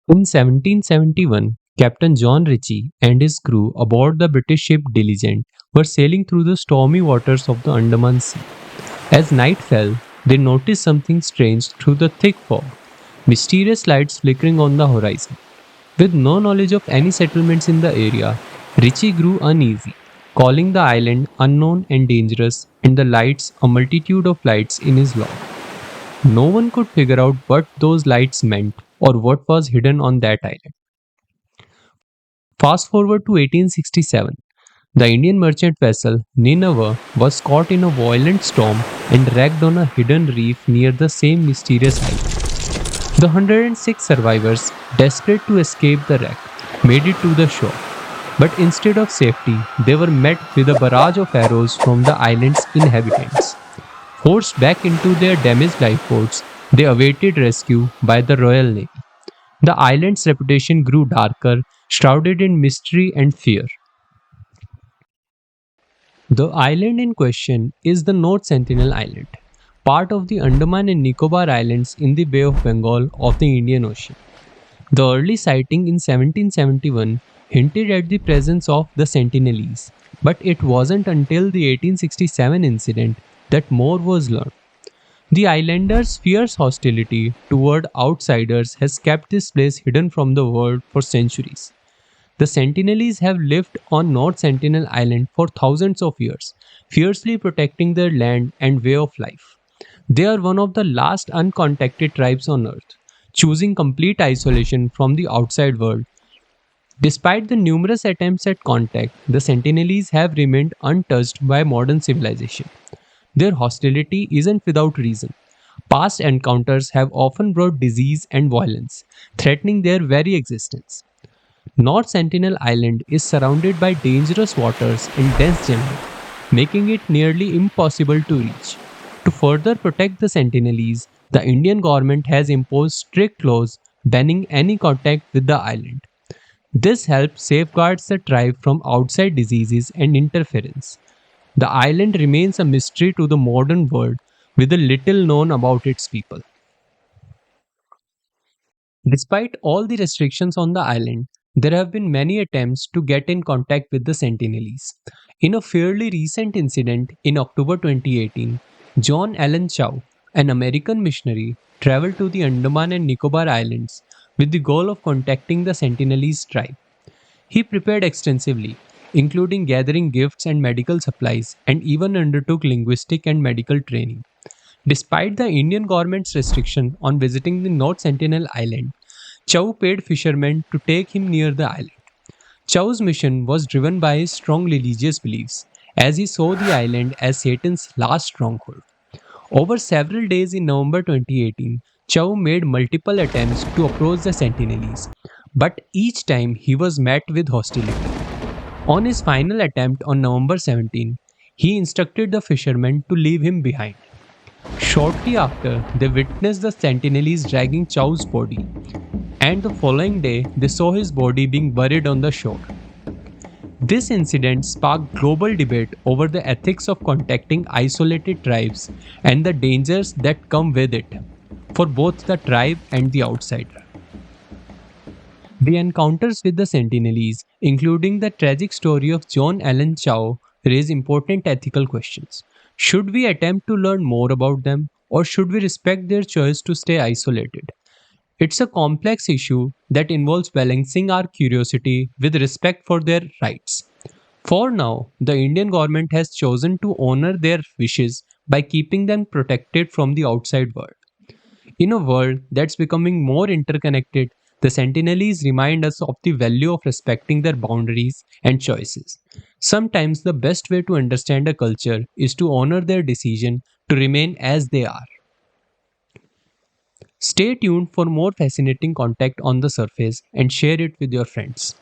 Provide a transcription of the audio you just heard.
In 1771, Captain John Ritchie and his crew aboard the British ship Diligent were sailing through the stormy waters of the Andaman Sea. As night fell, they noticed something strange through the thick fog, mysterious lights flickering on the horizon. With no knowledge of any settlements in the area, Ritchie grew uneasy, calling the island unknown and dangerous, and the lights a multitude of lights in his log. No one could figure out what those lights meant or what was hidden on that island. Fast forward to 1867. The Indian merchant vessel Nineveh was caught in a violent storm and wrecked on a hidden reef near the same mysterious island. The 106 survivors, desperate to escape the wreck, made it to the shore. But instead of safety, they were met with a barrage of arrows from the island's inhabitants. Forced back into their damaged lifeboats, they awaited rescue by the Royal Navy. The island's reputation grew darker, shrouded in mystery and fear. The island in question is the North Sentinel Island, part of the Andaman and Nicobar Islands in the Bay of Bengal of the Indian Ocean. The early sighting in 1771 hinted at the presence of the Sentinelese, but it wasn't until the 1867 incident that more was learned. The islanders' fierce hostility toward outsiders has kept this place hidden from the world for centuries. The Sentinelese have lived on North Sentinel Island for thousands of years, fiercely protecting their land and way of life. They are one of the last uncontacted tribes on Earth, choosing complete isolation from the outside world. Despite the numerous attempts at contact, the Sentinelese have remained untouched by modern civilization. Their hostility isn't without reason. Past encounters have often brought disease and violence, threatening their very existence. North Sentinel Island is surrounded by dangerous waters and dense jungle, making it nearly impossible to reach. To further protect the Sentinelese, the Indian government has imposed strict laws banning any contact with the island. This helps safeguards the tribe from outside diseases and interference. The island remains a mystery to the modern world with a little known about its people. Despite all the restrictions on the island, there have been many attempts to get in contact with the Sentinelese. In a fairly recent incident in October 2018, John Allen Chau, an American missionary, traveled to the Andaman and Nicobar Islands with the goal of contacting the Sentinelese tribe. He prepared extensively, including gathering gifts and medical supplies, and even undertook linguistic and medical training. Despite the Indian government's restriction on visiting the North Sentinel Island, Chow paid fishermen to take him near the island. Chow's mission was driven by his strong religious beliefs, as he saw the island as Satan's last stronghold. Over several days in November 2018, Chow made multiple attempts to approach the Sentinelese, but each time he was met with hostility. On his final attempt on November 17, he instructed the fishermen to leave him behind. Shortly after, they witnessed the Sentinelese dragging Chow's body, and the following day, they saw his body being buried on the shore. This incident sparked global debate over the ethics of contacting isolated tribes and the dangers that come with it for both the tribe and the outsider. The encounters with the Sentinelese, including the tragic story of John Allen Chau, raise important ethical questions. Should we attempt to learn more about them, or should we respect their choice to stay isolated? It's a complex issue that involves balancing our curiosity with respect for their rights. For now, the Indian government has chosen to honor their wishes by keeping them protected from the outside world. In a world that's becoming more interconnected, the Sentinelese remind us of the value of respecting their boundaries and choices. Sometimes the best way to understand a culture is to honor their decision to remain as they are. Stay tuned for more fascinating content on the surface and share it with your friends.